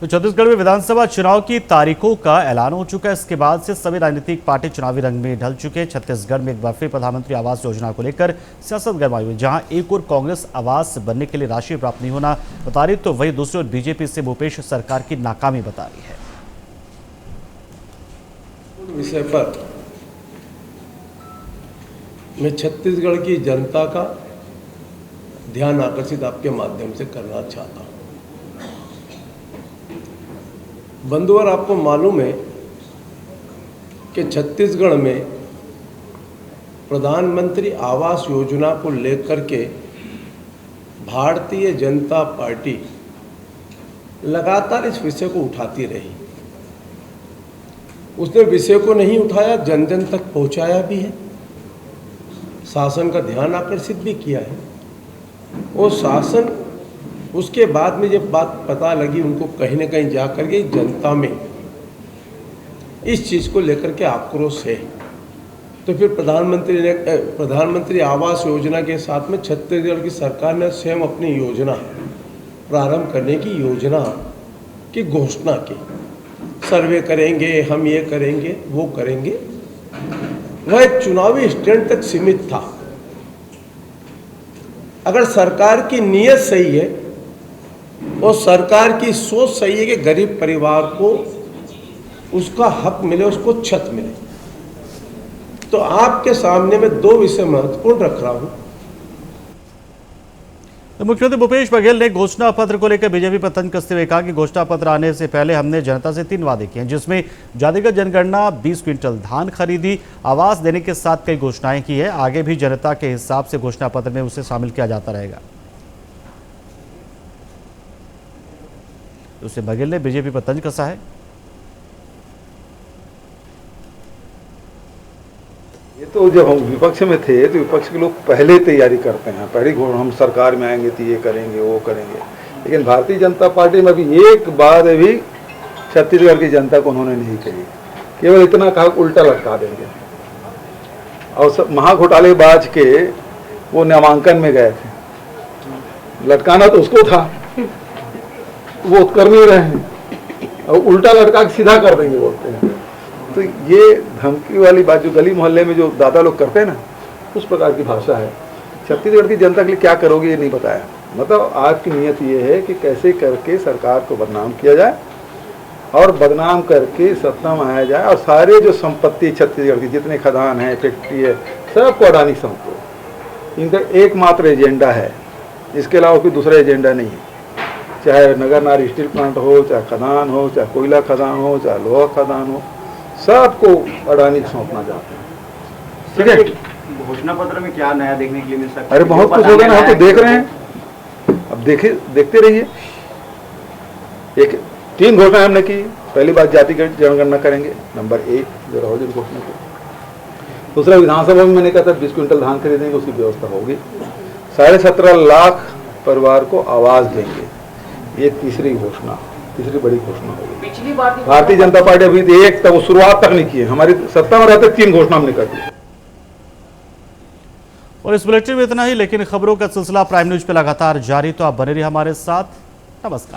तो छत्तीसगढ़ में विधानसभा चुनाव की तारीखों का ऐलान हो चुका है। इसके बाद से सभी राजनीतिक पार्टी चुनावी रंग में ढल चुके हैं। छत्तीसगढ़ में एक बार फिर प्रधानमंत्री आवास योजना को लेकर सियासत गरमाई हुई, जहां एक और कांग्रेस आवास बनने के लिए राशि प्राप्त नहीं होना बता रही, तो वही दूसरी ओर बीजेपी से भूपेश सरकार की नाकामी बता रही है। विषय पर मैं छत्तीसगढ़ की जनता का ध्यान आकर्षित आपके माध्यम से करना चाहता हूं। बंधुवर, आपको मालूम है कि छत्तीसगढ़ में प्रधानमंत्री आवास योजना को लेकर के भारतीय जनता पार्टी लगातार इस विषय को उठाती रही। उसने विषय को नहीं उठाया, जन जन तक पहुंचाया भी है, शासन का ध्यान आकर्षित भी किया है। और शासन उसके बाद में जब बात पता लगी उनको, कहीं ना कहीं जा कर के जनता में इस चीज़ को लेकर के आक्रोश है, तो फिर प्रधानमंत्री आवास योजना के साथ में छत्तीसगढ़ की सरकार ने स्वयं अपनी योजना प्रारंभ करने की योजना की घोषणा की। सर्वे करेंगे, हम ये करेंगे, वो करेंगे। वह एक चुनावी स्टैंड तक सीमित था। अगर सरकार की नीयत सही है और सरकार की सोच सही है कि गरीब परिवार को उसका हक मिले, उसको छत मिले, तो आपके सामने मैं दो विषय महत्वपूर्ण रख रहा हूं। तो मुख्यमंत्री भूपेश बघेल ने घोषणा पत्र को लेकर बीजेपी पर तंज कसते हुए कहा कि घोषणा पत्र आने से पहले हमने जनता से 3 वादे किए हैं, जिसमें जातिगत जनगणना, 20 क्विंटल धान खरीदी, आवास देने के साथ कई घोषणाएं की है। आगे भी जनता के हिसाब से घोषणा पत्र में उसे शामिल किया जाता रहेगा। उससे बघेल ने बीजेपी पर तंज कसा है। ये तो जब हम विपक्ष में थे तो विपक्ष के लोग पहले तैयारी करते हैं, पहले हम सरकार में आएंगे तो ये करेंगे, वो करेंगे। लेकिन भारतीय जनता पार्टी में अभी एक बात भी छत्तीसगढ़ की जनता को उन्होंने नहीं कही, केवल इतना कहा उल्टा लटका देंगे। और महाघोटालेबाज के वो नामांकन में गए थे, लटकाना तो उसको था, वो कर नहीं रहे हैं और उल्टा लटका के सीधा कर देंगे बोलते हैं। तो ये धमकी वाली बात जो गली मोहल्ले में जो दादा लोग करते हैं ना, उस प्रकार की भाषा है। छत्तीसगढ़ की जनता के लिए क्या करोगे ये नहीं बताया। मतलब आपकी नीयत ये है कि कैसे करके सरकार को बदनाम किया जाए और बदनाम करके सत्ता में आया जाए, और सारे जो संपत्ति छत्तीसगढ़ की जितने खदान हैं, फैक्ट्री है, सबको अडानी सौंपो। इनका एकमात्र एजेंडा है, इसके अलावा कोई दूसरा एजेंडा नहीं है। चाहे नगर नार स्टील प्लांट हो, चाहे खदान हो, चाहे कोयला खदान हो, चाहे लोहा खदान हो, सबको अडानी सौंपना चाहते हैं। ठीक है, घोषणा पत्र में क्या नया देखने के लिए मिल सकता है? अरे बहुत कुछ होगा ना, हम तो देख रहे हैं। अब देखते रहिए। 3 घोषणाएं हमने की। पहली बात जातिगत जनगणना करेंगे, नंबर 1 जो रहोगी घोषणा की। दूसरा, विधानसभा में मैंने कहा था 20 क्विंटल धान खरीदेंगे, उसकी व्यवस्था होगी। 17.5 लाख परिवार को आवास देंगे, ये तीसरी बड़ी घोषणा होगी। पिछली बार भारतीय जनता पार्टी अभी एक तक शुरुआत तक नहीं की है। हमारी सत्ता में रहते 3 घोषणा हमने कर दी। और इस बुलेटिन में इतना ही, लेकिन खबरों का सिलसिला प्राइम न्यूज पे लगातार जारी, तो आप बने रहिए हमारे साथ। नमस्कार।